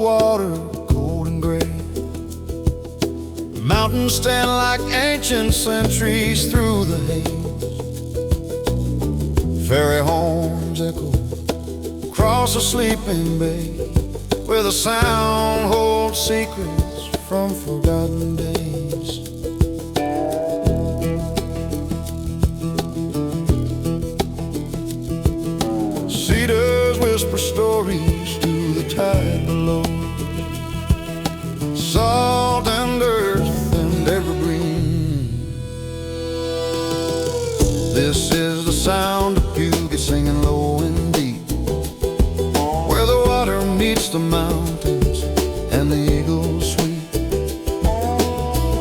water, cold and gray. Mountains stand like ancient sentries through the haze. Ferry horns echo across a sleeping bay, where the sound holds secrets from forgotten days. Cedars whisper stories to the tide below, salt and earth and evergreen. This is the sound of Puget singing low and deep, where the water meets the mountains and the eagles sweep.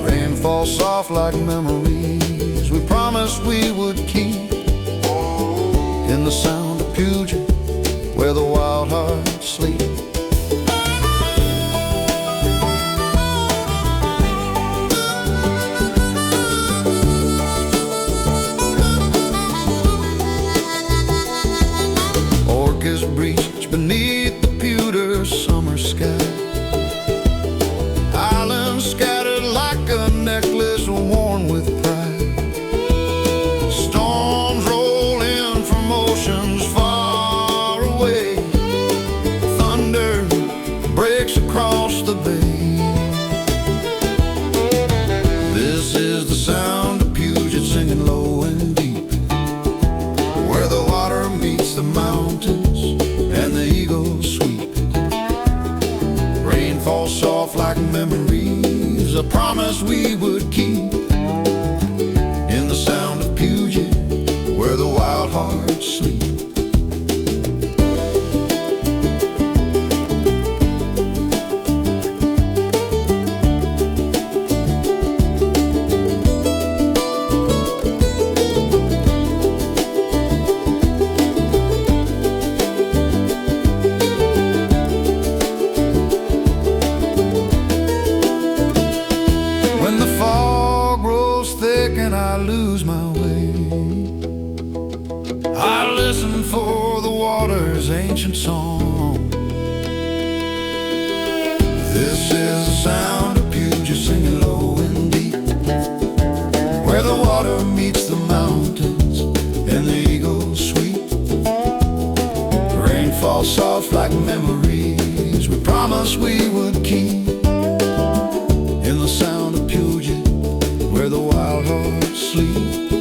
Rain falls soft like memories we promised we would keep. In the sound of Puget, where the wild hearts sleep. Orcas breach beneath the pewter summer sky. Islands scattered like a necklace worn with pride. Storms roll in from oceans far away. Thunder breaks across the bay. This is the sound of Puget singing low and deep, where the water meets the mountains and the eagles sweep. Rain falls soft like memories, a promise we would keep. In the sound of Puget, where the wild hearts sleep. When the fog rolls thick and I lose my way, I listen for the water's ancient song. This is the sound of Puget singing low and deep, where the water meets the mountains and the eagles sweep. Rain falls soft like memories we promised we would keep. In the sound of Puget, where the wild hearts sleep.